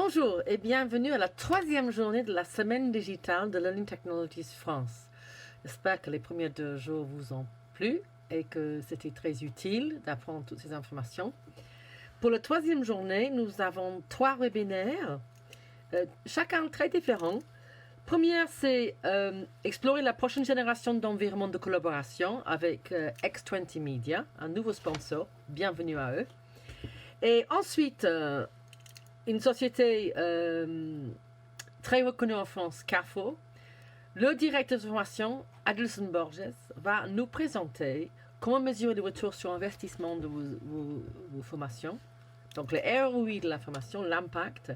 Bonjour et bienvenue à la troisième journée de la semaine digitale de Learning Technologies France. J'espère que les premiers 2 jours vous ont plu et que c'était très utile d'apprendre toutes ces informations. Pour la troisième journée, nous avons 3 webinaires, chacun très différent. Première, c'est explorer la prochaine génération d'environnement de collaboration avec X20 Media, un nouveau sponsor. Bienvenue à eux. Et ensuite, une société très reconnue en France, Carrefour, le directeur de formation, Adelson Borges, va nous présenter comment mesurer le retour sur investissement de vos formations, donc le ROI de la formation, l'impact,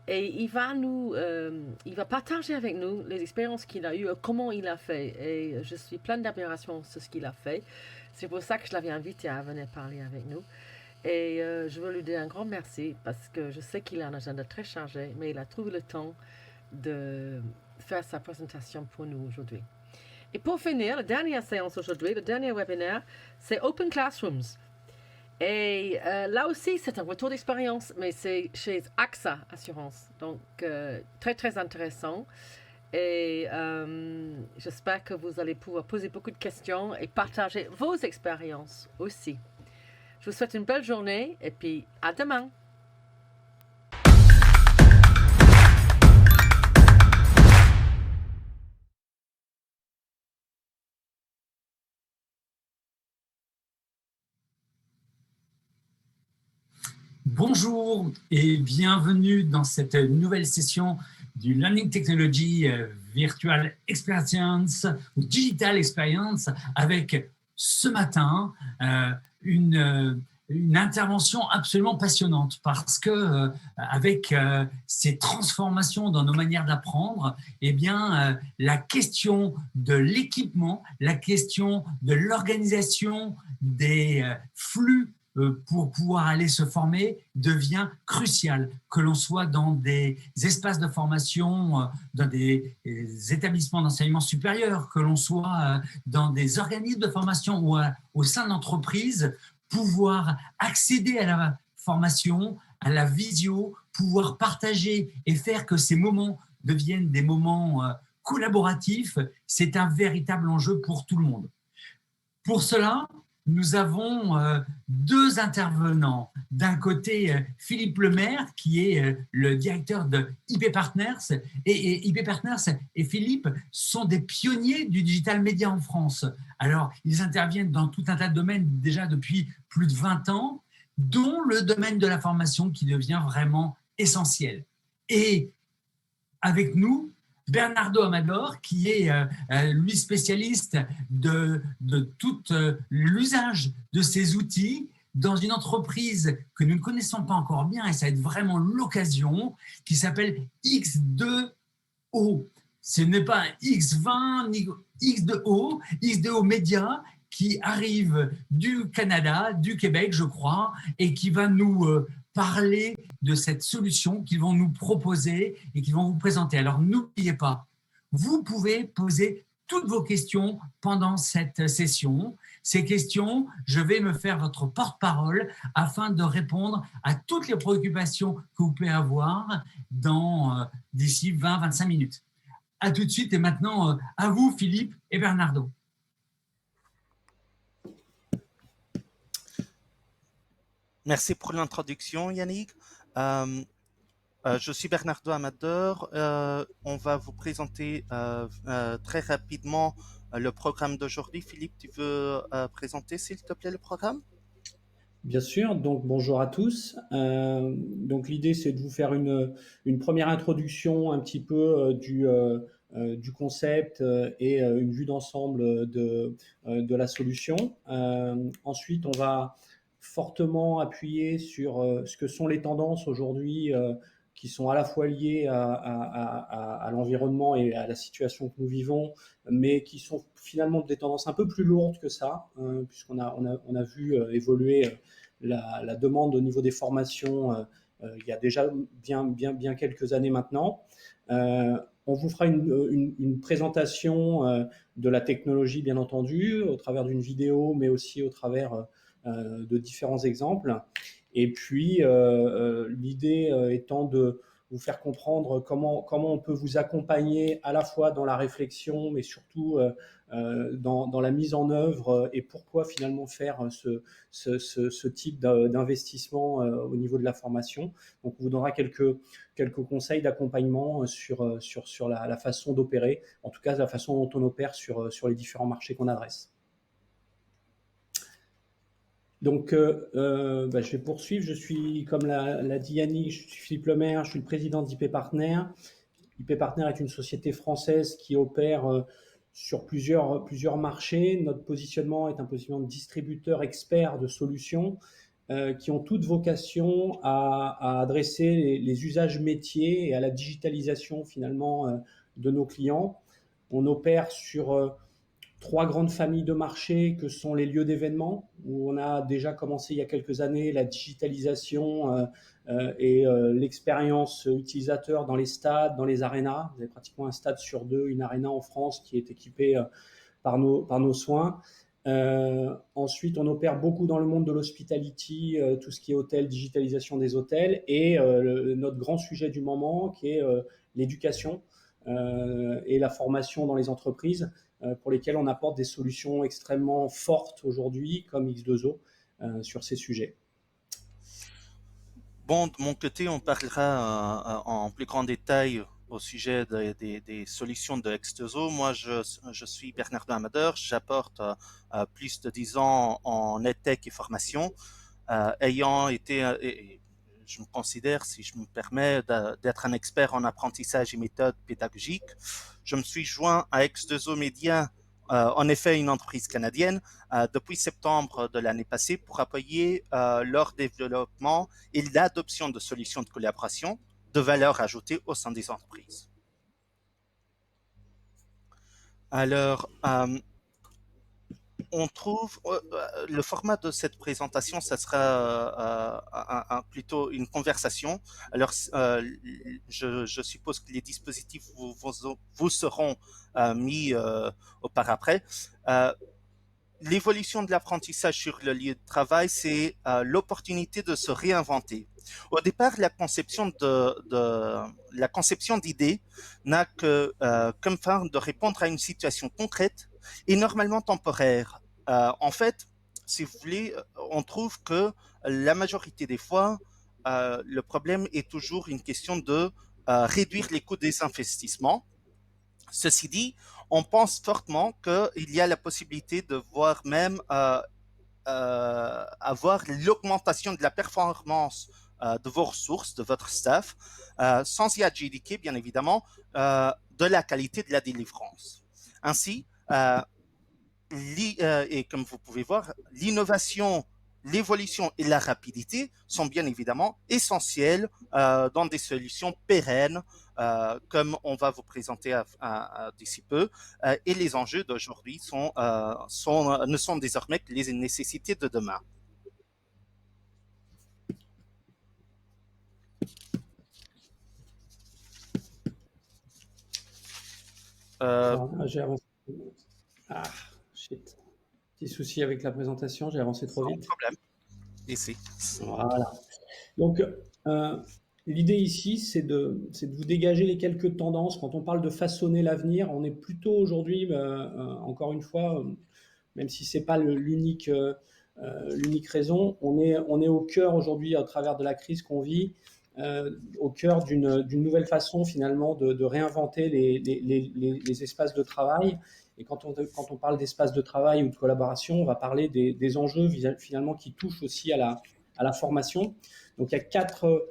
et il va partager avec nous les expériences qu'il a eues, comment il a fait, et je suis pleine d'admiration sur ce qu'il a fait. C'est pour ça que je l'avais invité à venir parler avec nous. Et je veux lui dire un grand merci parce que je sais qu'il a un agenda très chargé, mais il a trouvé le temps de faire sa présentation pour nous aujourd'hui. Et pour finir, la dernière séance aujourd'hui, le dernier webinaire, c'est Open Classrooms. Et là aussi, c'est un retour d'expérience, mais c'est chez AXA Assurance. Donc, très, très intéressant. Et j'espère que vous allez pouvoir poser beaucoup de questions et partager vos expériences aussi. Je vous souhaite une belle journée et puis à demain. Bonjour et bienvenue dans cette nouvelle session du Learning Technology Virtual Experience ou Digital Experience avec ce matin une intervention absolument passionnante parce que avec ces transformations dans nos manières d'apprendre, eh bien la question de l'équipement, la question de l'organisation des flux pour pouvoir aller se former devient crucial, que l'on soit dans des espaces de formation, dans des établissements d'enseignement supérieur, que l'on soit dans des organismes de formation ou au sein d'entreprises, pouvoir accéder à la formation, à la visio, pouvoir partager et faire que ces moments deviennent des moments collaboratifs, c'est un véritable enjeu pour tout le monde. Pour cela, nous avons 2 intervenants. D'un côté, Philippe Lemaire, qui est le directeur de IP Partners. Et IP Partners et Philippe sont des pionniers du digital media en France. Alors, ils interviennent dans tout un tas de domaines déjà depuis plus de 20 ans, dont le domaine de la formation qui devient vraiment essentiel. Et avec nous, Bernardo Amador, qui est lui spécialiste de tout l'usage de ces outils dans une entreprise que nous ne connaissons pas encore bien, et ça va être vraiment l'occasion, qui s'appelle X2O. Ce n'est pas X20 ni X2O, X2O Media, qui arrive du Canada, du Québec, je crois, et qui va nous parler de cette solution qu'ils vont nous proposer et qu'ils vont vous présenter. Alors, n'oubliez pas, vous pouvez poser toutes vos questions pendant cette session. Ces questions, je vais me faire votre porte-parole afin de répondre à toutes les préoccupations que vous pouvez avoir d'ici 20-25 minutes. À tout de suite et maintenant, à vous, Philippe et Bernardo. Merci pour l'introduction, Yannick. Je suis Bernardo Amador. On va vous présenter très rapidement le programme d'aujourd'hui. Philippe, tu veux présenter, s'il te plaît, le programme? Bien sûr, donc bonjour à tous. Donc l'idée, c'est de vous faire une première introduction un petit peu du concept et une vue d'ensemble de la solution. Ensuite, on va fortement appuyer sur ce que sont les tendances aujourd'hui qui sont à la fois liées à l'environnement et à la situation que nous vivons, mais qui sont finalement des tendances un peu plus lourdes que ça, puisqu'on a vu évoluer la demande au niveau des formations il y a déjà bien quelques années maintenant. On vous fera une présentation de la technologie, bien entendu, au travers d'une vidéo, mais aussi au travers de différents exemples. Et puis, l'idée étant de vous faire comprendre comment on peut vous accompagner à la fois dans la réflexion, mais surtout dans la mise en œuvre et pourquoi finalement faire ce type d'investissement au niveau de la formation. Donc, on vous donnera quelques conseils d'accompagnement sur la façon d'opérer, en tout cas la façon dont on opère sur les différents marchés qu'on adresse. Donc, je vais poursuivre. Je suis, comme l'a dit Yannick, je suis Philippe Lemaire, je suis le président d'IP Partner. IP Partner est une société française qui opère sur plusieurs marchés. Notre positionnement est un positionnement de distributeur expert de solutions qui ont toute vocation à adresser les usages métiers et à la digitalisation finalement de nos clients. On opère sur 3 grandes familles de marchés que sont les lieux d'événements, où on a déjà commencé il y a quelques années la digitalisation et l'expérience utilisateur dans les stades, dans les arénas. Vous avez pratiquement un stade sur 2, une aréna en France qui est équipée par nos soins. Ensuite, on opère beaucoup dans le monde de l'hospitality, tout ce qui est hôtel, digitalisation des hôtels, et notre grand sujet du moment qui est l'éducation et la formation dans les entreprises, pour lesquelles on apporte des solutions extrêmement fortes aujourd'hui, comme X2O, sur ces sujets. Bon, de mon côté, on parlera en plus grand détail au sujet des solutions de X2O. Moi, je suis Bernardo Amadeur, j'apporte plus de 10 ans en EdTech et formation, ayant été, je me considère, si je me permets, d'être un expert en apprentissage et méthodes pédagogiques. Je me suis joint à X2O Media, en effet une entreprise canadienne, depuis septembre de l'année passée pour appuyer leur développement et l'adoption de solutions de collaboration de valeur ajoutée au sein des entreprises. Alors, on trouve le format de cette présentation, ça sera plutôt une conversation. Alors, je suppose que les dispositifs vous seront mis au par après. L'évolution de l'apprentissage sur le lieu de travail, c'est l'opportunité de se réinventer. Au départ, la conception d'idées n'a que comme fin de répondre à une situation concrète et normalement temporaire. En fait, si vous voulez, on trouve que la majorité des fois, le problème est toujours une question de réduire les coûts des investissements. Ceci dit, on pense fortement qu'il y a la possibilité de voir même avoir l'augmentation de la performance de vos ressources, de votre staff, sans y adjudiquer, bien évidemment, de la qualité de la délivrance. Ainsi, et comme vous pouvez voir, l'innovation, l'évolution et la rapidité sont bien évidemment essentielles dans des solutions pérennes, comme on va vous présenter d'ici peu, et les enjeux d'aujourd'hui ne sont désormais que les nécessités de demain. J'ai avancé. Ah, shit. Petit souci avec la présentation, j'ai avancé trop vite. Sans problème. Ici. Voilà. Donc, l'idée ici, c'est de vous dégager les quelques tendances. Quand on parle de façonner l'avenir, on est plutôt aujourd'hui, encore une fois, même si c'est pas l'unique raison, on est au cœur aujourd'hui, à travers de la crise qu'on vit, au cœur d'une nouvelle façon finalement de réinventer les espaces de travail. Et quand on parle d'espace de travail ou de collaboration, on va parler des enjeux finalement qui touchent aussi à la formation. Donc il y a quatre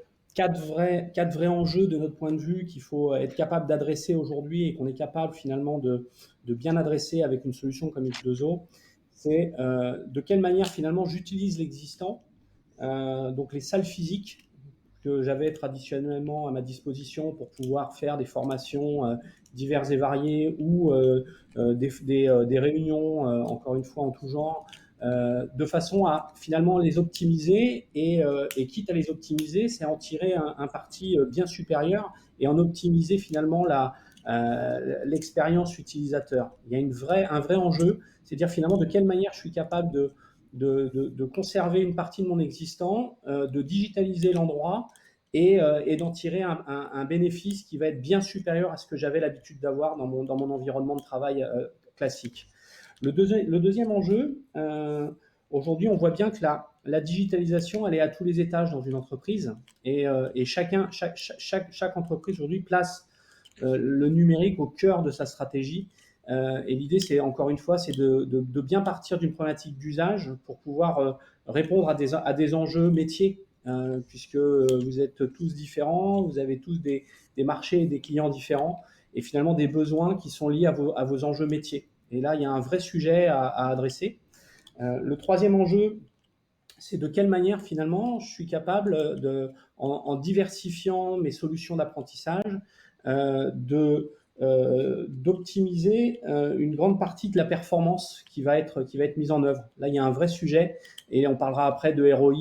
vrais enjeux de notre point de vue qu'il faut être capable d'adresser aujourd'hui et qu'on est capable finalement de bien adresser avec une solution comme X2O. C'est de quelle manière finalement j'utilise l'existant, donc les salles physiques que j'avais traditionnellement à ma disposition pour pouvoir faire des formations diverses et variées ou des réunions, encore une fois en tout genre, de façon à finalement les optimiser et quitte à les optimiser, c'est en tirer un parti bien supérieur et en optimiser finalement l'expérience utilisateur. Il y a un vrai enjeu, c'est dire finalement de quelle manière je suis capable de conserver une partie de mon existant, de digitaliser l'endroit et d'en tirer un bénéfice qui va être bien supérieur à ce que j'avais l'habitude d'avoir dans mon environnement de travail classique. Le deuxième enjeu, aujourd'hui, on voit bien que la digitalisation, elle est à tous les étages dans une entreprise, et chaque entreprise aujourd'hui place le numérique au cœur de sa stratégie. Et l'idée, c'est encore une fois, c'est de bien partir d'une problématique d'usage pour pouvoir répondre à des enjeux métiers, puisque vous êtes tous différents, vous avez tous des marchés et des clients différents, et finalement des besoins qui sont liés à vos enjeux métiers. Et là, il y a un vrai sujet à adresser. Le troisième enjeu, c'est de quelle manière finalement je suis capable, en diversifiant mes solutions d'apprentissage, d'optimiser une grande partie de la performance qui va être mise en œuvre. Là, il y a un vrai sujet, et on parlera après de ROI,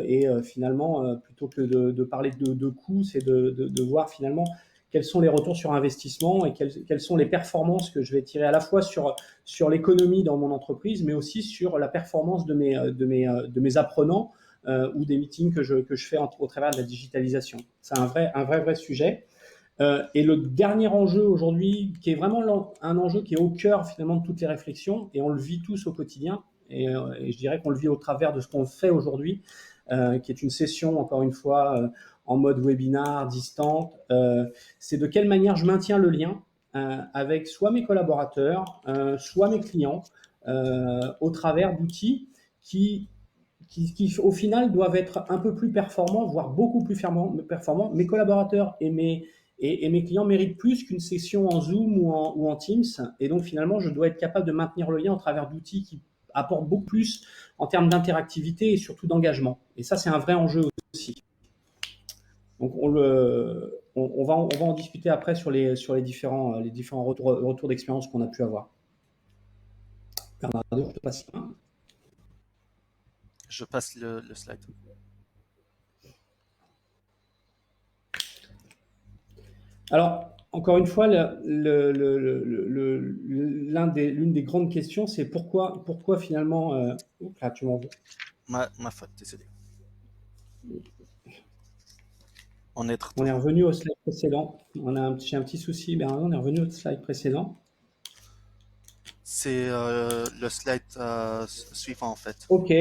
et finalement, plutôt que de parler de coûts, c'est de voir finalement quels sont les retours sur investissement et quelles sont les performances que je vais tirer à la fois sur l'économie dans mon entreprise, mais aussi sur la performance de mes apprenants ou des meetings que je fais au travers de la digitalisation. C'est un vrai sujet. Et le dernier enjeu aujourd'hui, qui est vraiment un enjeu qui est au cœur finalement de toutes les réflexions, et on le vit tous au quotidien, et je dirais qu'on le vit au travers de ce qu'on fait aujourd'hui, qui est une session, encore une fois, en mode webinar, distante, c'est de quelle manière je maintiens le lien avec soit mes collaborateurs, soit mes clients, au travers d'outils qui, au final, doivent être un peu plus performants, voire beaucoup plus performants. Mes collaborateurs et mes clients méritent plus qu'une session en Zoom ou en Teams. Et donc, finalement, je dois être capable de maintenir le lien au travers d'outils qui apportent beaucoup plus en termes d'interactivité et surtout d'engagement. Et ça, c'est un vrai enjeu aussi. Donc, on va en discuter après sur les différents retours d'expérience qu'on a pu avoir. Bernardo, je te passe la main. Je passe le slide. Alors, encore une fois, l'une des grandes questions, c'est pourquoi finalement... là, tu m'en veux. Ma faute, désolé. On est revenu au slide précédent. J'ai un petit souci, Bernardo, on est revenu au slide précédent. C'est le slide suivant en fait. Ok,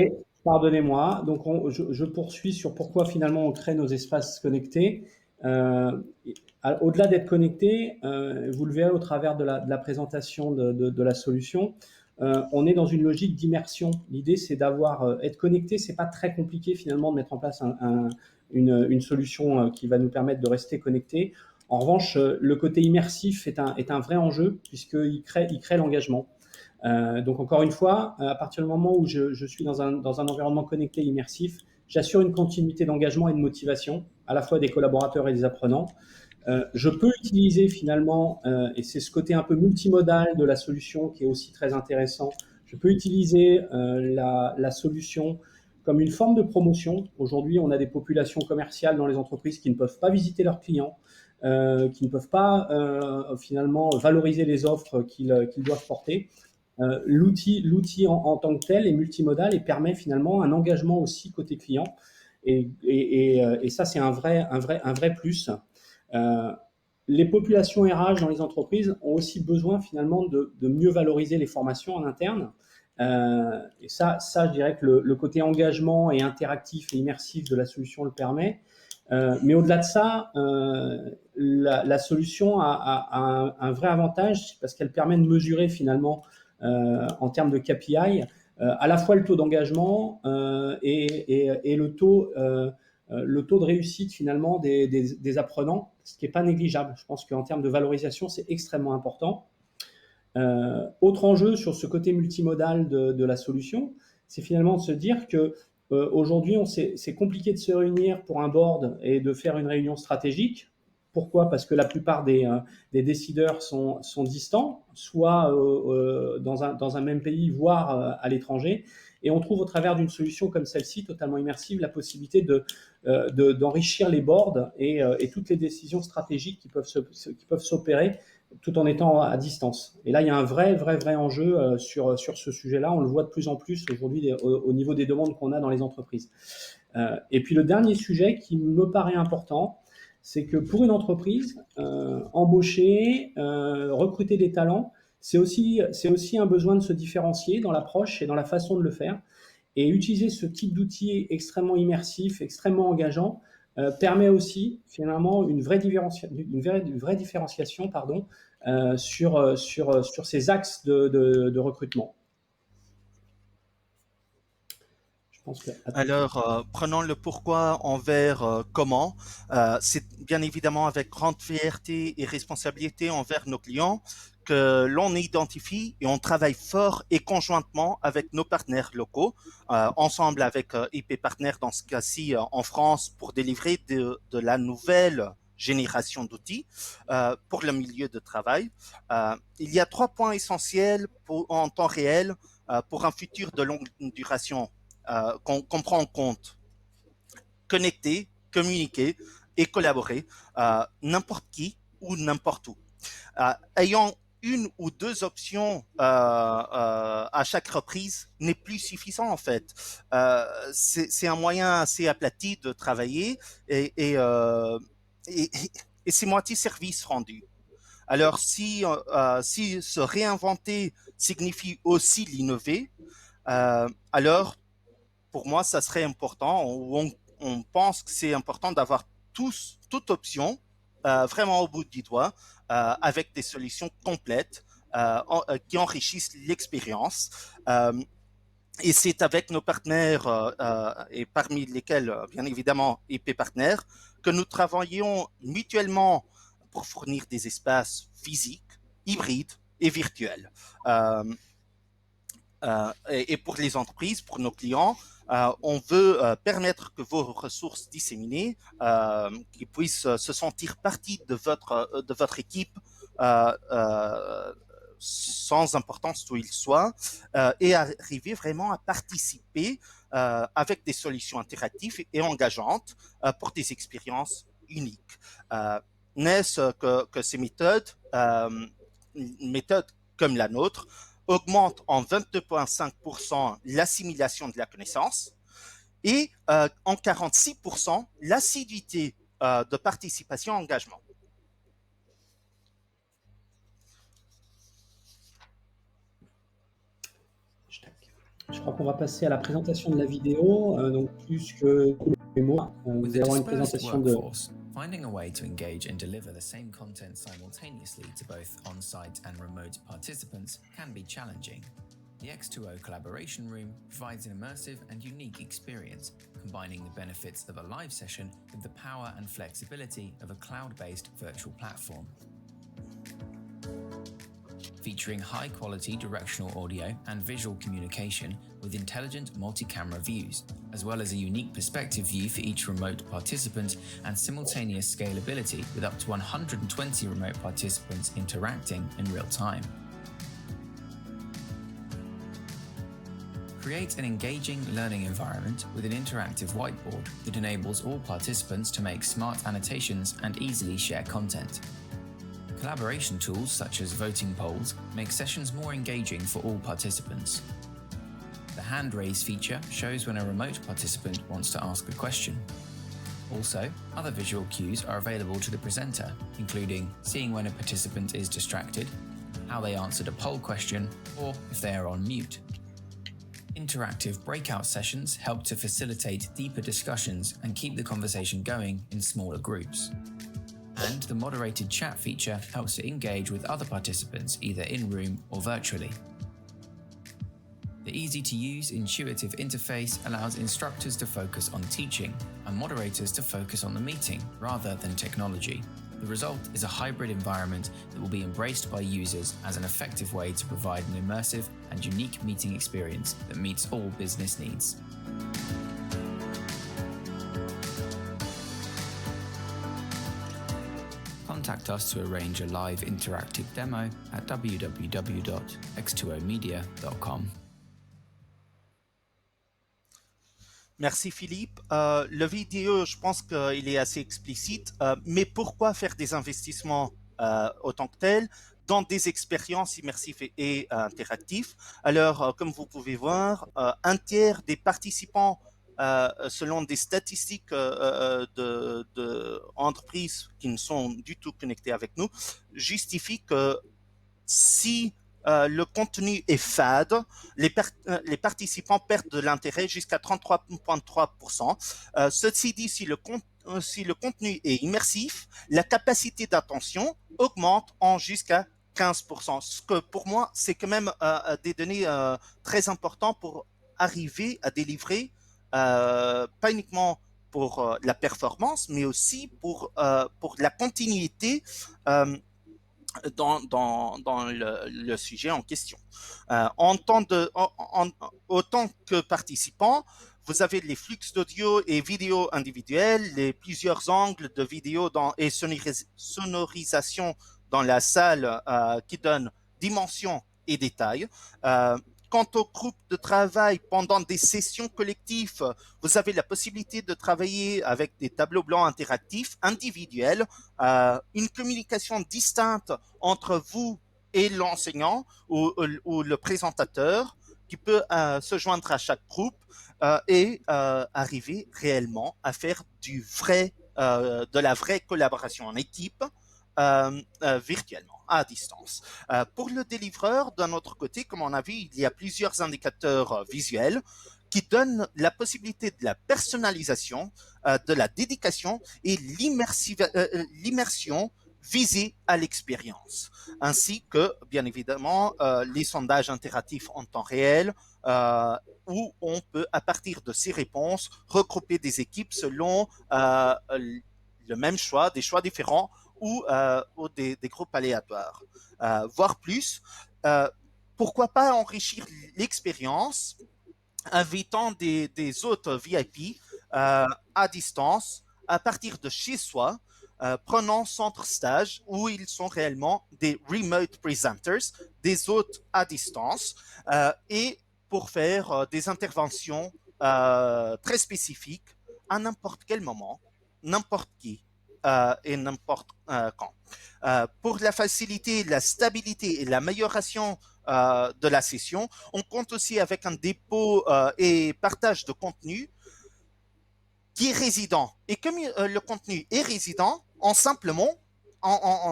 pardonnez-moi. Donc, je poursuis sur pourquoi finalement on crée nos espaces connectés. Au-delà d'être connecté, vous le verrez au travers de la présentation de la solution, on est dans une logique d'immersion. L'idée, c'est être connecté. C'est pas très compliqué finalement de mettre en place une solution qui va nous permettre de rester connecté. En revanche, le côté immersif est un vrai enjeu puisqu'il crée l'engagement. Donc encore une fois, à partir du moment où je suis dans un environnement connecté immersif, j'assure une continuité d'engagement et de motivation, à la fois des collaborateurs et des apprenants. Je peux utiliser finalement, et c'est ce côté un peu multimodal de la solution qui est aussi très intéressant, je peux utiliser la solution comme une forme de promotion. Aujourd'hui, on a des populations commerciales dans les entreprises qui ne peuvent pas visiter leurs clients, qui ne peuvent pas finalement valoriser les offres qu'ils doivent porter. L'outil en tant que tel est multimodal et permet finalement un engagement aussi côté client. Et ça, c'est un vrai plus. Les populations RH dans les entreprises ont aussi besoin finalement de mieux valoriser les formations en interne. Et ça, je dirais que le côté engagement et interactif et immersif de la solution le permet. Mais au-delà de ça, la solution a un vrai avantage parce qu'elle permet de mesurer finalement en termes de KPI à la fois le taux d'engagement et le taux de réussite finalement des apprenants, ce qui n'est pas négligeable. Je pense qu'en termes de valorisation, c'est extrêmement important. Autre enjeu sur ce côté multimodal de la solution, c'est finalement de se dire que aujourd'hui, c'est compliqué de se réunir pour un board et de faire une réunion stratégique. Pourquoi ? Parce que la plupart des décideurs sont distants, soit dans un même pays, voire à l'étranger. Et on trouve au travers d'une solution comme celle-ci, totalement immersive, la possibilité d'enrichir les boards et toutes les décisions stratégiques qui peuvent s'opérer tout en étant à distance. Et là, il y a un vrai enjeu sur ce sujet-là. On le voit de plus en plus aujourd'hui au niveau des demandes qu'on a dans les entreprises. Et puis le dernier sujet qui me paraît important, c'est que pour une entreprise, embaucher, recruter des talents, c'est aussi un besoin de se différencier dans l'approche et dans la façon de le faire. Et utiliser ce type d'outils extrêmement immersif, extrêmement engageant, permet aussi finalement une vraie différenciation pardon, sur ces axes de recrutement. Alors, prenons le pourquoi envers comment. C'est bien évidemment avec grande fierté et responsabilité envers nos clients que l'on identifie et on travaille fort et conjointement avec nos partenaires locaux, ensemble avec IP Partners dans ce cas-ci en France pour délivrer de la nouvelle génération d'outils pour le milieu de travail. Il y a 3 points essentiels en temps réel pour un futur de longue duration qu'on prend en compte. Connecter, communiquer et collaborer n'importe qui ou n'importe où. Ayant une ou deux options à chaque reprise n'est plus suffisant en fait. C'est un moyen assez aplati de travailler et c'est moitié service rendu. Alors si se réinventer signifie aussi l'innover, alors pour moi, ça serait important, on pense que c'est important d'avoir toute option vraiment au bout du doigt, avec des solutions complètes qui enrichissent l'expérience. Et c'est avec nos partenaires, et parmi lesquels, bien évidemment, IP Partners, que nous travaillons mutuellement pour fournir des espaces physiques, hybrides et virtuels. Et pour les entreprises, pour nos clients, on veut permettre que vos ressources disséminées, qu'ils puissent se sentir partie de votre équipe sans importance où ils soient, et arriver vraiment à participer avec des solutions interactives et engageantes pour des expériences uniques. N'est-ce que ces méthodes comme la nôtre, augmente en 22,5% l'assimilation de la connaissance et en 46% l'assiduité de participation et engagement. Je crois qu'on va passer à la présentation de la vidéo, donc plus que tous les mots, vous allez avoir une présentation de... Finding a way to engage and deliver the same content simultaneously to both on-site and remote participants can be challenging. The X2O Collaboration Room provides an immersive and unique experience, combining the benefits of a live session with the power and flexibility of a cloud-based virtual platform. Featuring high-quality directional audio and visual communication with intelligent multi-camera views, as well as a unique perspective view for each remote participant and simultaneous scalability with up to 120 remote participants interacting in real time. Create an engaging learning environment with an interactive whiteboard that enables all participants to make smart annotations and easily share content. Collaboration tools such as voting polls make sessions more engaging for all participants. The hand raise feature shows when a remote participant wants to ask a question. Also, other visual cues are available to the presenter, including seeing when a participant is distracted, how they answered a poll question, or if they are on mute. Interactive breakout sessions help to facilitate deeper discussions and keep the conversation going in smaller groups. And the moderated chat feature helps to engage with other participants either in-room or virtually. The easy-to-use, intuitive interface allows instructors to focus on teaching and moderators to focus on the meeting rather than technology. The result is a hybrid environment that will be embraced by users as an effective way to provide an immersive and unique meeting experience that meets all business needs. Contact us to arrange a live interactive demo at www.x2omedia.com. Merci Philippe. Le vidéo, je pense qu'il est assez explicite, mais pourquoi faire des investissements autant que tel dans des expériences immersives et interactives? Alors, comme vous pouvez voir, un tiers des participants selon des statistiques d'entreprises qui ne sont du tout connectées avec nous, justifie que si le contenu est fade, les participants perdent de l'intérêt jusqu'à 33,3%. Ceci dit, si le contenu est immersif, la capacité d'attention augmente en jusqu'à 15%. Ce que pour moi, c'est quand même des données très importantes pour arriver à délivrer, pas uniquement pour la performance, mais aussi pour la continuité dans le sujet en question. Autant que participants, vous avez les flux d'audio et vidéo individuels, les plusieurs angles de vidéo et sonorisation dans la salle qui donnent dimension et détail. Quant au groupe de travail pendant des sessions collectives, vous avez la possibilité de travailler avec des tableaux blancs interactifs individuels, une communication distincte entre vous et l'enseignant ou le présentateur qui peut se joindre à chaque groupe et arriver réellement à faire de la vraie collaboration en équipe virtuellement, à distance. Pour le délivreur, d'un autre côté, comme on a vu, il y a plusieurs indicateurs visuels qui donnent la possibilité de la personnalisation, de la dédication et l'immersion visée à l'expérience, ainsi que, bien évidemment, les sondages interactifs en temps réel, où on peut, à partir de ces réponses, regrouper des équipes selon le même choix, des choix différents, ou des groupes aléatoires. Voire plus, pourquoi pas enrichir l'expérience invitant des hôtes VIP à distance, à partir de chez soi, prenant centre stage où ils sont réellement des remote presenters, des hôtes à distance, et pour faire des interventions très spécifiques à n'importe quel moment, n'importe qui, et n'importe quand. Pour la facilité, la stabilité et l'amélioration de la session, on compte aussi avec un dépôt et partage de contenu qui est résident. Et comme le contenu est résident, en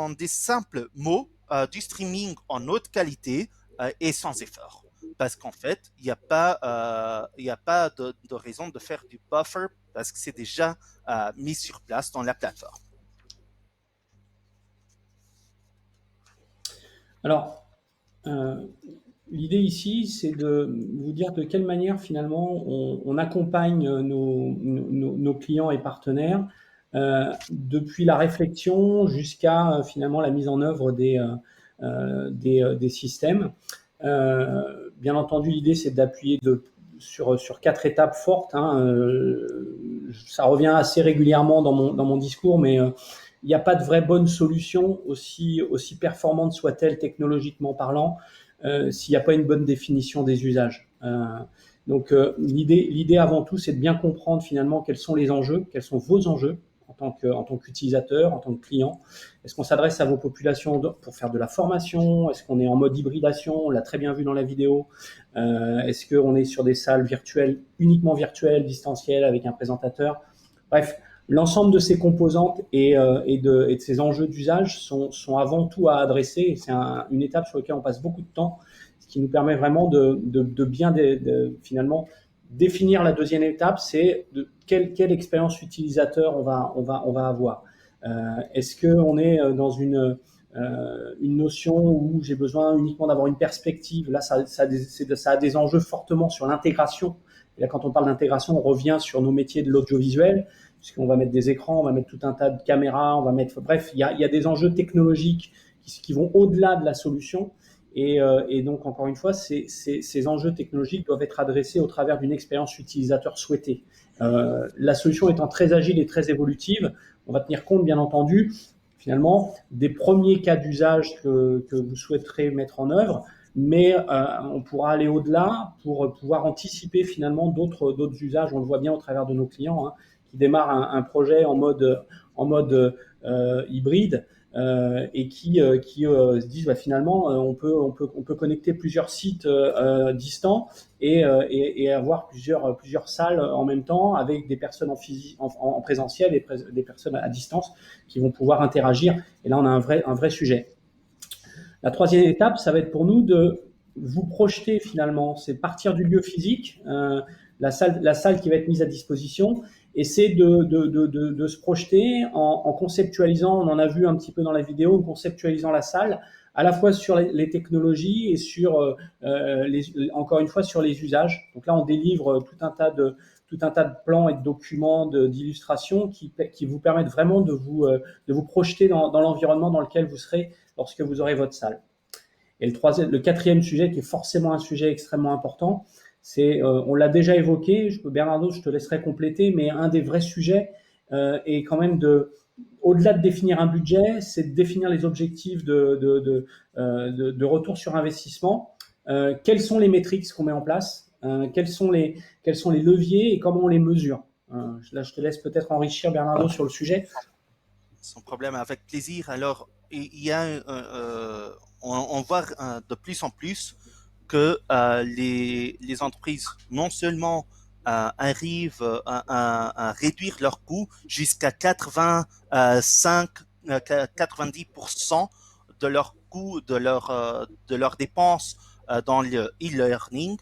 des simples mots, du streaming en haute qualité et sans effort. Parce qu'en fait, il n'y a pas de raison de faire du buffer parce que c'est déjà mis sur place dans la plateforme. Alors, l'idée ici, c'est de vous dire de quelle manière finalement on accompagne nos clients et partenaires depuis la réflexion jusqu'à finalement la mise en œuvre des systèmes. Bien entendu, l'idée, c'est d'appuyer sur 4 étapes fortes. Ça revient assez régulièrement dans mon discours, mais il n'y a pas de vraie bonne solution, aussi performante soit-elle technologiquement parlant, s'il n'y a pas une bonne définition des usages. Donc, l'idée avant tout, c'est de bien comprendre finalement quels sont les enjeux, quels sont vos enjeux en tant qu'utilisateur, en tant que client. Est-ce qu'on s'adresse à vos populations pour faire de la formation? Est-ce qu'on est en mode hybridation? On l'a très bien vu dans la vidéo. Est-ce qu'on est sur des salles virtuelles, uniquement virtuelles, distancielles, avec un présentateur? Bref, l'ensemble de ces composantes et de ces enjeux d'usage sont avant tout à adresser. C'est une étape sur laquelle on passe beaucoup de temps, ce qui nous permet vraiment de bien finalement définir la deuxième étape, c'est quelle expérience utilisateur on va avoir. Est-ce qu'on est dans une notion où j'ai besoin uniquement d'avoir une perspective? Là, ça a des enjeux fortement sur l'intégration. Et là, quand on parle d'intégration, on revient sur nos métiers de l'audiovisuel, puisqu'on va mettre des écrans, on va mettre tout un tas de caméras, bref, il y a des enjeux technologiques qui vont au-delà de la solution. Et donc, encore une fois, ces enjeux technologiques doivent être adressés au travers d'une expérience utilisateur souhaitée. La solution étant très agile et très évolutive, on va tenir compte, bien entendu, finalement, des premiers cas d'usage que vous souhaiterez mettre en œuvre, mais on pourra aller au-delà pour pouvoir anticiper finalement d'autres usages. On le voit bien au travers de nos clients qui démarrent un projet en mode hybride. et qui se disent finalement on peut connecter plusieurs sites distants et avoir plusieurs salles en même temps avec des personnes en présentiel et des personnes à distance qui vont pouvoir interagir. Et là, on a un vrai sujet. La troisième étape, ça va être pour nous de vous projeter finalement. C'est partir du lieu physique, la salle qui va être mise à disposition, et c'est de se projeter en conceptualisant, on en a vu un petit peu dans la vidéo, en conceptualisant la salle, à la fois sur les technologies et sur, encore une fois, sur les usages. Donc là, on délivre tout un tas de plans et de documents, d'illustrations qui vous permettent vraiment de vous projeter dans l'environnement dans lequel vous serez lorsque vous aurez votre salle. Et le quatrième sujet, qui est forcément un sujet extrêmement important, c'est, on l'a déjà évoqué, Bernardo, je te laisserai compléter, mais un des vrais sujets est quand même au-delà de définir un budget, c'est de définir les objectifs de retour sur investissement. Quels sont les métriques qu'on met en place, quels sont les leviers et comment on les mesure. Là, je te laisse peut-être enrichir, Bernardo, sur le sujet. Sans problème, avec plaisir. Alors, il y a, on voit de plus en plus que les entreprises non seulement arrivent à réduire leurs coûts jusqu'à 90% de leurs coûts, de leurs dépenses dans le e-learning,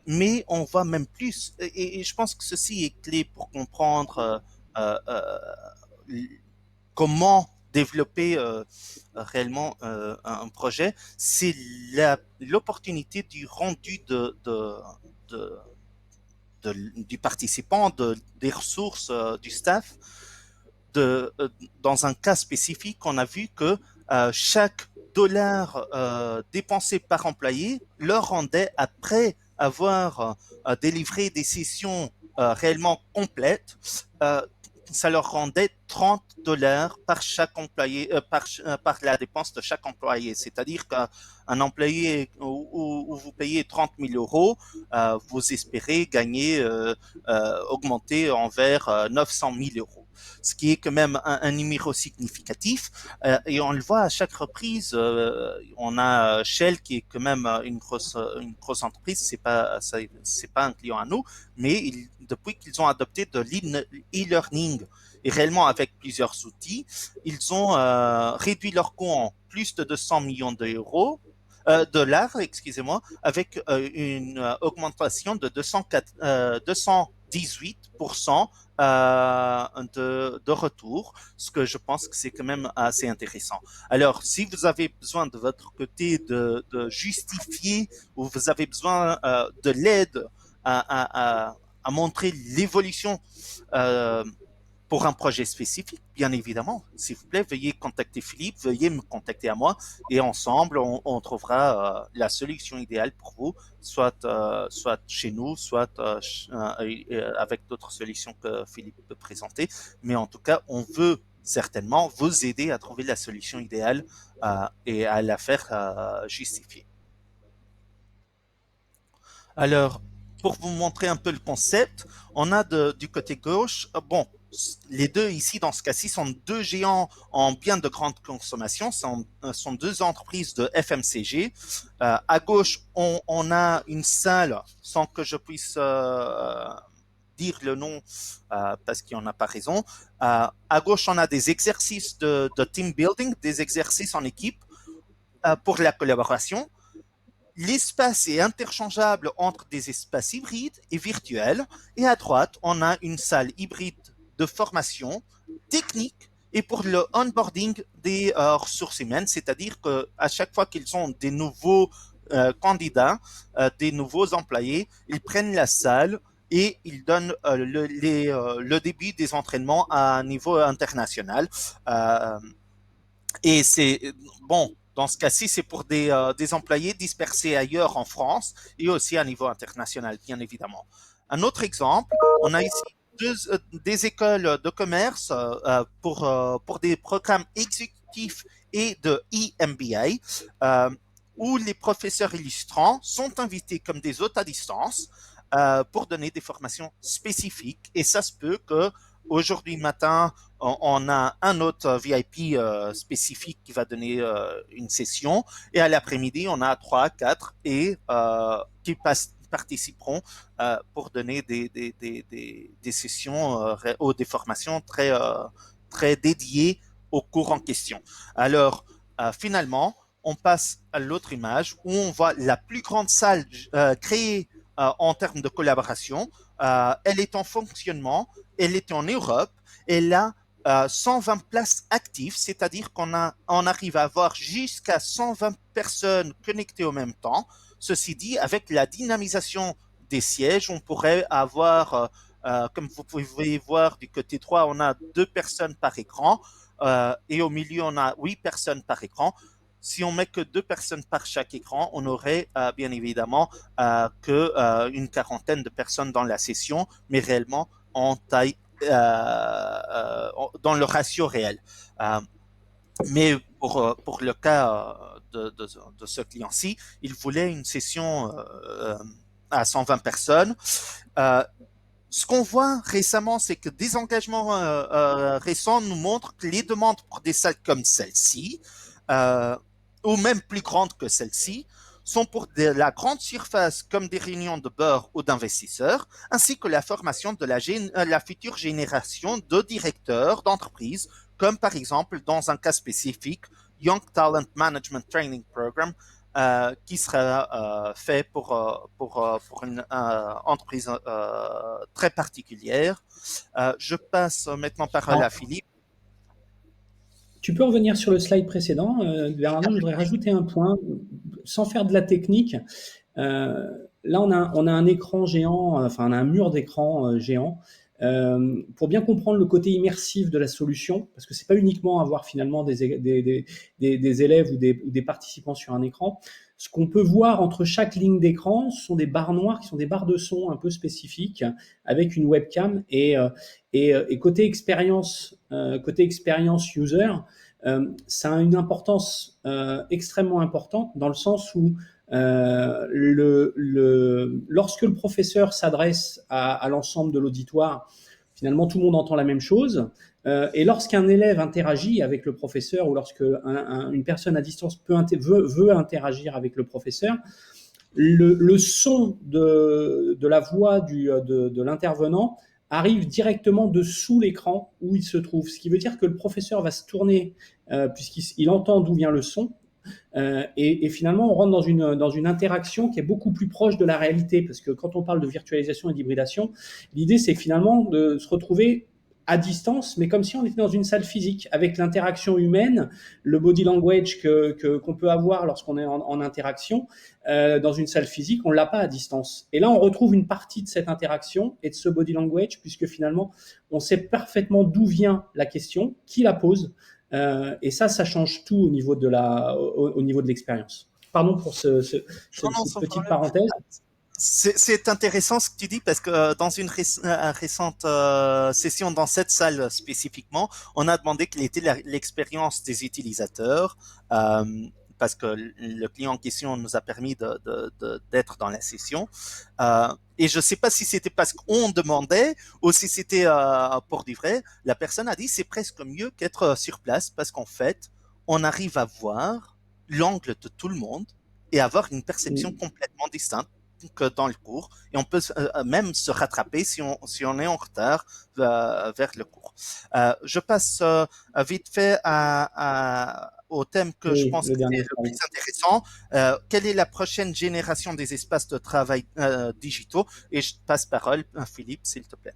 mais on voit même plus, et je pense que ceci est clé pour comprendre comment développer réellement un projet, c'est l'opportunité du rendu du participant, des ressources du staff. Dans un cas spécifique, on a vu que chaque dollar dépensé par employé leur rendait, après avoir délivré des sessions réellement complètes, ça leur rendait $30 par chaque employé, par la dépense de chaque employé. C'est-à-dire qu'un employé où vous payez 30 000 euros, vous espérez gagner, augmenter envers 900 000 euros. Ce qui est quand même un numéro significatif, et on le voit à chaque reprise. On a Shell qui est quand même une grosse entreprise, c'est pas un client à nous, mais depuis qu'ils ont adopté de l'e-learning et réellement avec plusieurs outils, ils ont réduit leur coût en plus de 200 millions d'euros. Dollars, excusez-moi, avec une augmentation de 218% de retour, ce que je pense que c'est quand même assez intéressant. Alors, si vous avez besoin de votre côté de justifier, ou vous avez besoin de l'aide à montrer l'évolution pour un projet spécifique, bien évidemment, s'il vous plaît, veuillez contacter Philippe, veuillez me contacter à moi, et ensemble, on trouvera la solution idéale pour vous, soit chez nous, soit avec d'autres solutions que Philippe peut présenter. Mais en tout cas, on veut certainement vous aider à trouver la solution idéale et à la faire justifier. Alors, pour vous montrer un peu le concept, on a du côté gauche, bon, les deux ici, dans ce cas-ci, sont deux géants en biens de grande consommation, sont deux entreprises de FMCG. À gauche, on a une salle, sans que je puisse dire le nom parce qu'il n'y en a pas raison. À gauche, on a des exercices de team building, des exercices en équipe pour la collaboration. L'espace est interchangeable entre des espaces hybrides et virtuels. Et à droite, on a une salle hybride de formation technique et pour le onboarding des ressources humaines, c'est-à-dire qu'à chaque fois qu'ils ont des nouveaux candidats, des nouveaux employés, ils prennent la salle et ils donnent le début des entraînements à un niveau international. Et c'est bon. Dans ce cas-ci, c'est pour des employés dispersés ailleurs en France et aussi à niveau international, bien évidemment. Un autre exemple, on a ici des écoles de commerce pour des programmes exécutifs et de e-MBA, où les professeurs illustrants sont invités comme des hôtes à distance pour donner des formations spécifiques. Et ça se peut que aujourd'hui matin, on a un autre VIP spécifique qui va donner une session, et à l'après-midi, on a 3, 4 et qui participeront pour donner des sessions ou des formations très dédiées au cours en question. Alors, finalement, on passe à l'autre image où on voit la plus grande salle créée en termes de collaboration. Elle est en fonctionnement, elle est en Europe, elle a 120 places actives, c'est-à-dire qu'on arrive à avoir jusqu'à 120 personnes connectées en même temps. Ceci dit, avec la dynamisation des sièges, on pourrait avoir, comme vous pouvez voir du côté droit, on a 2 personnes par écran et au milieu, on a 8 personnes par écran. Si on met que 2 personnes par chaque écran, on aurait bien évidemment qu'une quarantaine de personnes dans la session, mais réellement en taille, dans le ratio réel. Mais pour le cas de ce client-ci, il voulait une session à 120 personnes. Ce qu'on voit récemment, c'est que des engagements récents nous montrent que les demandes pour des salles comme celle-ci, ou même plus grandes que celle-ci, sont pour de la grande surface comme des réunions de board ou d'investisseurs, ainsi que la formation de la future génération de directeurs d'entreprise, comme par exemple dans un cas spécifique, Young Talent Management Training Program, qui sera fait pour une entreprise très particulière. Je passe maintenant parole à Philippe. Tu peux revenir sur le slide précédent, Bernardo. Je voudrais rajouter un point, sans faire de la technique. Là, on a un écran géant, enfin, on a un mur d'écran géant. Pour bien comprendre le côté immersif de la solution, parce que c'est pas uniquement avoir finalement des élèves ou des participants sur un écran. Ce qu'on peut voir entre chaque ligne d'écran, ce sont des barres noires qui sont des barres de son un peu spécifiques avec une webcam et côté expérience user, ça a une importance extrêmement importante dans le sens où lorsque le professeur s'adresse à l'ensemble de l'auditoire, finalement tout le monde entend la même chose. Et lorsqu'un élève interagit avec le professeur ou lorsque une personne à distance veut interagir avec le professeur, le son de la voix de l'intervenant arrive directement dessous l'écran où il se trouve. Ce qui veut dire que le professeur va se tourner puisqu'il entend d'où vient le son. Et finalement, on rentre dans une interaction qui est beaucoup plus proche de la réalité, parce que quand on parle de virtualisation et d'hybridation, l'idée c'est finalement de se retrouver à distance, mais comme si on était dans une salle physique, avec l'interaction humaine, le body language qu'on peut avoir lorsqu'on est en interaction dans une salle physique, on l'a pas à distance. Et là, on retrouve une partie de cette interaction et de ce body language, puisque finalement, on sait parfaitement d'où vient la question, qui la pose. Et ça change tout au niveau de l'expérience. Pardon pour cette petite parenthèse. C'est intéressant ce que tu dis parce que dans une récente session dans cette salle spécifiquement, on a demandé quelle était l'expérience des utilisateurs parce que le client en question nous a permis d'être dans la session. Et je ne sais pas si c'était parce qu'on demandait ou si c'était pour du vrai. La personne a dit c'est presque mieux qu'être sur place parce qu'en fait, on arrive à voir l'angle de tout le monde et avoir une perception complètement distincte que dans le cours, et on peut même se rattraper si on est en retard vers le cours. Je passe vite fait au thème que je pense que c'est le plus intéressant. Quelle est la prochaine génération des espaces de travail digitaux? Et je passe parole à Philippe, s'il te plaît.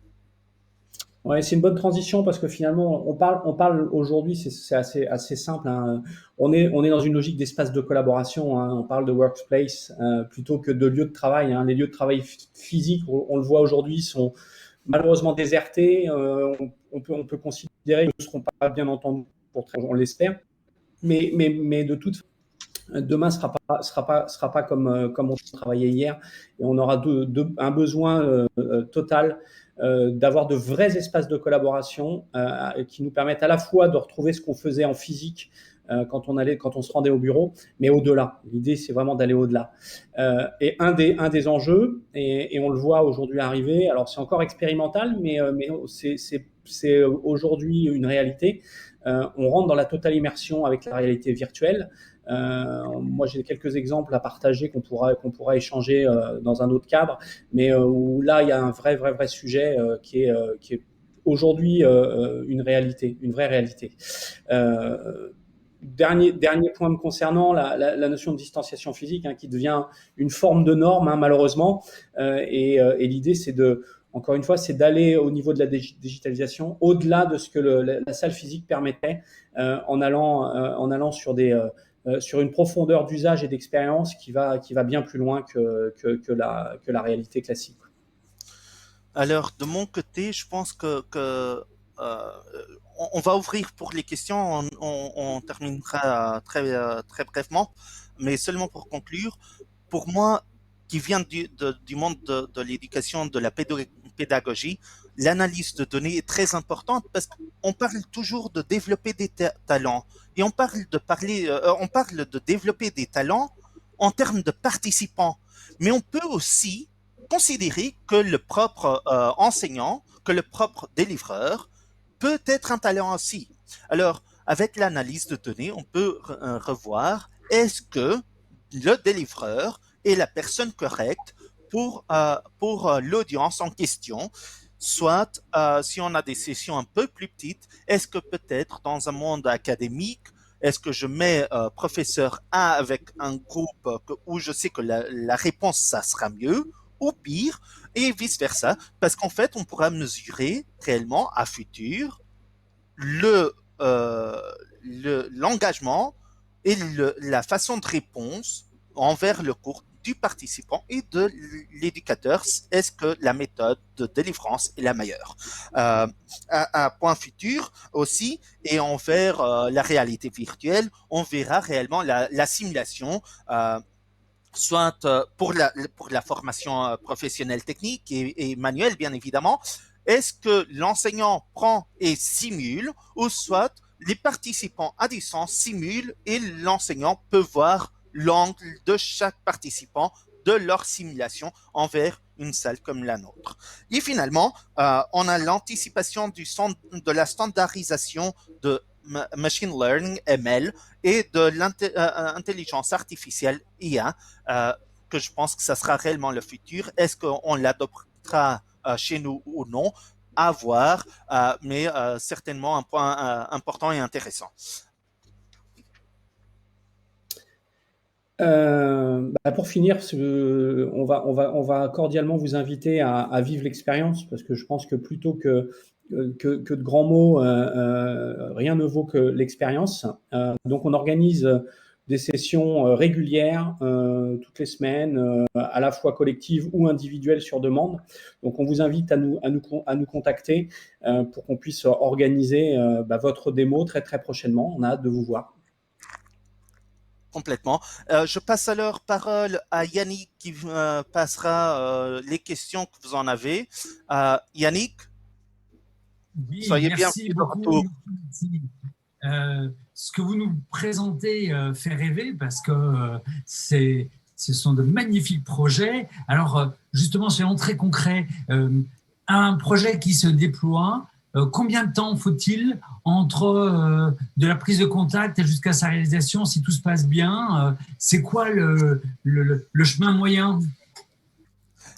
Ouais, c'est une bonne transition parce que finalement, on parle aujourd'hui, c'est assez simple. Hein. On est dans une logique d'espace de collaboration. Hein. On parle de workplace plutôt que de lieu de travail. Hein. Les lieux de travail physiques, on le voit aujourd'hui, sont malheureusement désertés. On peut considérer qu'ils ne seront pas bien entendus, on l'espère. Mais de toute façon, demain sera pas comme on travaillait hier, et on aura un besoin total d'avoir de vrais espaces de collaboration qui nous permettent à la fois de retrouver ce qu'on faisait en physique quand on se rendait au bureau, mais au-delà. L'idée, c'est vraiment d'aller au-delà. Et un des enjeux, et on le voit aujourd'hui arriver, alors c'est encore expérimental, mais c'est aujourd'hui une réalité. On rentre dans la totale immersion avec la réalité virtuelle. Moi, j'ai quelques exemples à partager qu'on pourra échanger dans un autre cadre, mais où là, il y a un vrai sujet qui est aujourd'hui une réalité, une vraie réalité. Dernier point me concernant, la notion de distanciation physique, qui devient une forme de norme, malheureusement. Et l'idée, encore une fois, c'est d'aller au niveau de la digitalisation, au-delà de ce que la salle physique permettait, en allant sur une profondeur d'usage et d'expérience qui va bien plus loin que la réalité classique. Alors, de mon côté, je pense que on va ouvrir pour les questions. On terminera très brièvement, mais seulement pour conclure. Pour moi, qui vient du monde de l'éducation, de la pédagogie, l'analyse de données est très importante parce qu'on parle toujours de développer des talents et on parle de développer des talents en termes de participants, mais on peut aussi considérer que le propre enseignant, que le propre délivreur peut être un talent aussi. Alors, avec l'analyse de données, on peut revoir est-ce que le délivreur est la personne correcte pour l'audience en question. Soit, si on a des sessions un peu plus petites, est-ce que peut-être dans un monde académique, est-ce que je mets professeur A avec un groupe où je sais que la réponse, ça sera mieux, ou pire, et vice-versa, parce qu'en fait, on pourra mesurer réellement à futur l'engagement et la façon de réponse envers le cours du participant et de l'éducateur. Est-ce que la méthode de délivrance est la meilleure? À point futur aussi, et envers la réalité virtuelle, on verra réellement la simulation soit pour la formation professionnelle technique et manuelle, bien évidemment. Est-ce que l'enseignant prend et simule, ou soit les participants à distance simulent et l'enseignant peut voir l'angle de chaque participant de leur simulation envers une salle comme la nôtre. Et finalement, on a l'anticipation de la standardisation de machine learning, ML, et de l'intelligence artificielle, IA, que je pense que ça sera réellement le futur. Est-ce qu'on l'adoptera chez nous ou non? À voir, mais certainement un point important et intéressant. Pour finir, on va cordialement vous inviter à vivre l'expérience, parce que je pense que plutôt que de grands mots, rien ne vaut que l'expérience. Donc on organise des sessions régulières toutes les semaines, à la fois collectives ou individuelles sur demande. Donc on vous invite à nous contacter pour qu'on puisse organiser votre démo très très prochainement. On a hâte de vous voir. Complètement. Je passe alors parole à Yannick qui passera les questions que vous en avez. Yannick, oui, soyez merci bien beaucoup. Ce que vous nous présentez fait rêver parce que ce sont de magnifiques projets. Alors, justement, soyons très concrets. Un projet qui se déploie, combien de temps faut-il entre de la prise de contact jusqu'à sa réalisation, si tout se passe bien? C'est quoi le chemin moyen?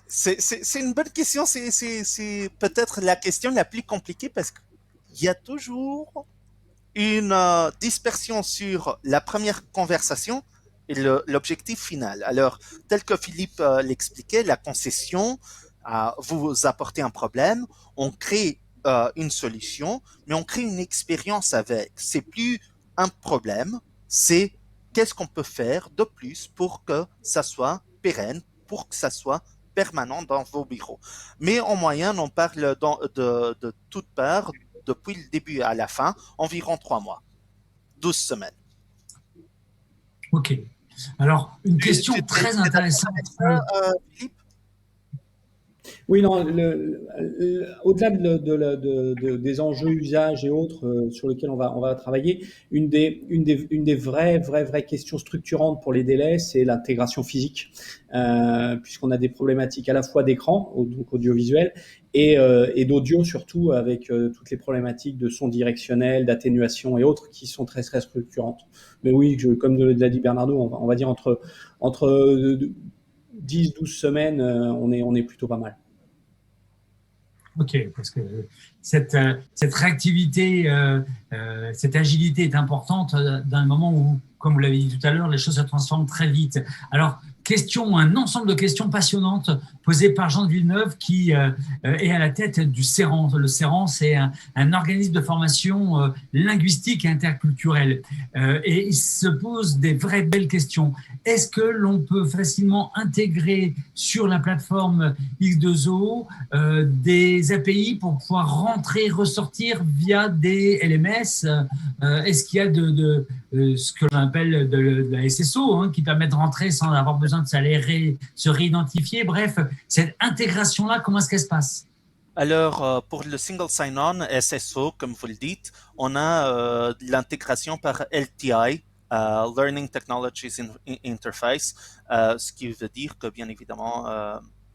C'est une bonne question. C'est peut-être la question la plus compliquée parce qu'il y a toujours une dispersion sur la première conversation et l'objectif final. Alors, tel que Philippe l'expliquait, la concession, vous apportez un problème, on crée une solution, mais on crée une expérience avec. C'est plus un problème, c'est qu'est-ce qu'on peut faire de plus pour que ça soit pérenne, pour que ça soit permanent dans vos bureaux. Mais en moyenne, on parle de toutes parts, depuis le début à la fin, environ 3 mois, 12 semaines. Ok. Alors, une question très intéressante. Philippe? Oui, non, au-delà des enjeux usages et autres sur lesquels on va travailler, une des vraies questions structurantes pour les délais, c'est l'intégration physique, puisqu'on a des problématiques à la fois d'écran, donc audiovisuel, et d'audio surtout, avec toutes les problématiques de son directionnel, d'atténuation et autres qui sont très structurantes. Mais oui, comme l'a dit Bernardo, on va dire entre 10-12 semaines, on est plutôt pas mal. Ok, parce que cette réactivité, cette agilité est importante dans le moment où, comme vous l'avez dit tout à l'heure, les choses se transforment très vite. Alors, un ensemble de questions passionnantes posées par Jean de Villeneuve qui est à la tête du CERAN. Le CERAN, c'est un organisme de formation linguistique et interculturelle. Et il se pose des vraies belles questions. Est-ce que l'on peut facilement intégrer sur la plateforme X2O des API pour pouvoir rentrer et ressortir via des LMS? Est-ce qu'il y a ce que l'on appelle de la SSO qui permet de rentrer sans avoir besoin de se réidentifier? Bref, cette intégration-là, comment est-ce qu'elle se passe? Alors, pour le single sign-on, SSO, comme vous le dites, on a l'intégration par LTI, Learning Technologies Interface, ce qui veut dire que, bien évidemment,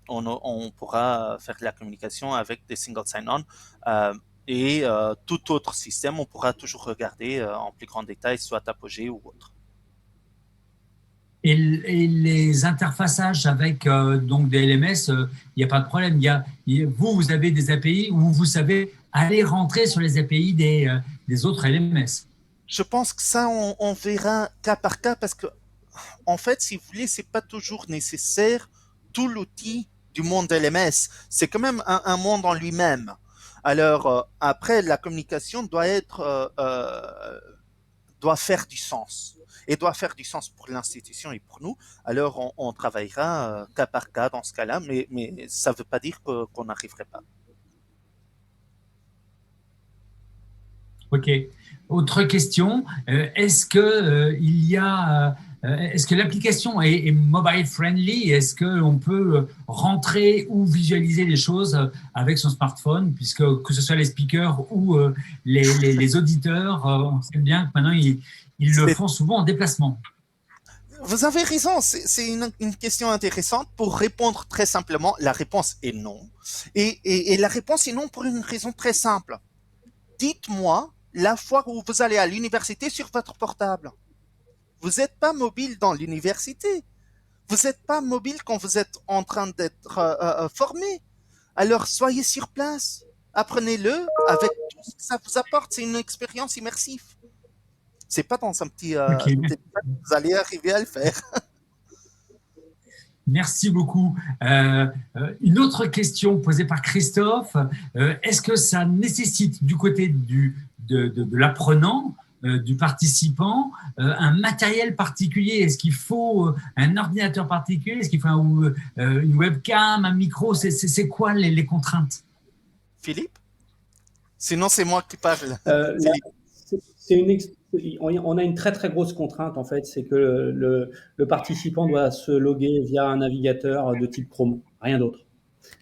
on pourra faire la communication avec des single sign-on et tout autre système, on pourra toujours regarder en plus grand détail, soit Apogee ou autre. Et les interfaçages avec donc des LMS, il n'y a pas de problème. Vous avez des API où vous savez aller rentrer sur les API des autres LMS. Je pense que ça, on verra cas par cas parce que, en fait, si vous voulez, c'est pas toujours nécessaire tout l'outil du monde LMS. C'est quand même un monde en lui-même. Alors, après, la communication doit faire du sens. Et doit faire du sens pour l'institution et pour nous. Alors, on travaillera cas par cas dans ce cas-là, mais ça ne veut pas dire qu'on n'arriverait pas. Ok. Autre question, est-ce que l'application est mobile friendly? Est-ce qu'on peut rentrer ou visualiser les choses avec son smartphone, puisque que ce soit les speakers ou les auditeurs, on sait bien que maintenant ils le font souvent en déplacement. Vous avez raison, c'est une question intéressante. Pour répondre très simplement, la réponse est non. Et la réponse est non pour une raison très simple. Dites-moi la fois où vous allez à l'université sur votre portable. Vous n'êtes pas mobile dans l'université. Vous n'êtes pas mobile quand vous êtes en train d'être formé. Alors soyez sur place. Apprenez-le avec tout ce que ça vous apporte. C'est une expérience immersive. C'est pas dans un petit téléphone que vous allez arriver à le faire. Merci beaucoup. Une autre question posée par Christophe. Est-ce que ça nécessite du côté de l'apprenant, du participant, un matériel particulier? Est-ce qu'il faut un ordinateur particulier? Est-ce qu'il faut une webcam, un micro? C'est quoi les contraintes? Philippe? Sinon, c'est moi qui parle. On a une très grosse contrainte en fait, c'est que le participant doit se loguer via un navigateur de type Chrome, rien d'autre.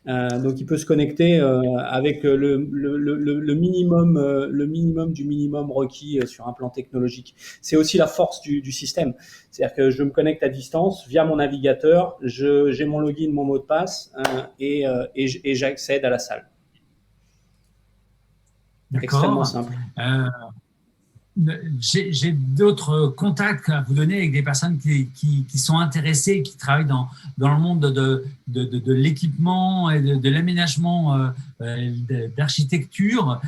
Donc il peut se connecter avec le minimum du minimum requis sur un plan technologique. C'est aussi la force du système. C'est-à-dire que je me connecte à distance via mon navigateur, j'ai mon login, mon mot de passe et j'accède à la salle. Extrêmement simple. J'ai d'autres contacts à vous donner avec des personnes qui sont intéressées, qui travaillent dans le monde de l'équipement et de l'aménagement d'architecture.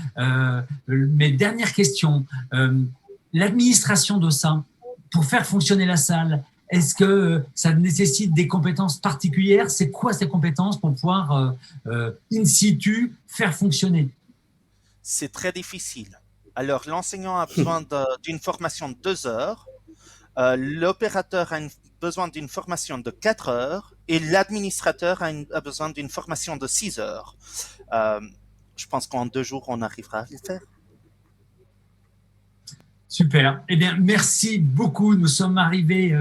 Mes dernières questions. L'administration de ça, pour faire fonctionner la salle, est-ce que ça nécessite des compétences particulières? C'est quoi ces compétences pour pouvoir in situ faire fonctionner? C'est très difficile. Alors, l'enseignant a besoin d'une formation de 2 heures, l'opérateur a besoin d'une formation de 4 heures et l'administrateur a besoin d'une formation de 6 heures. Je pense qu'en 2 jours, on arrivera à le faire. Super. Eh bien, merci beaucoup. Nous sommes arrivés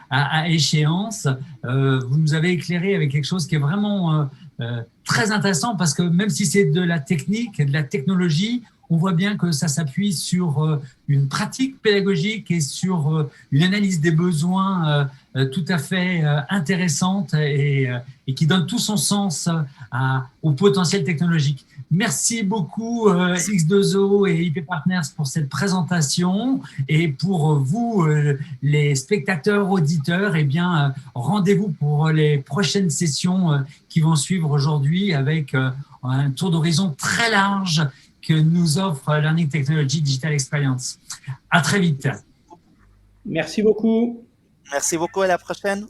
à échéance. Vous nous avez éclairé avec quelque chose qui est vraiment très intéressant parce que même si c'est de la technique et de la technologie, on voit bien que ça s'appuie sur une pratique pédagogique et sur une analyse des besoins tout à fait intéressante et qui donne tout son sens au potentiel technologique. Merci beaucoup X2O et IP Partners pour cette présentation et pour vous les spectateurs, auditeurs, eh bien rendez-vous pour les prochaines sessions qui vont suivre aujourd'hui avec un tour d'horizon très large que nous offre Learning Technology Digital Experience. À très vite. Merci beaucoup. Merci beaucoup, à la prochaine.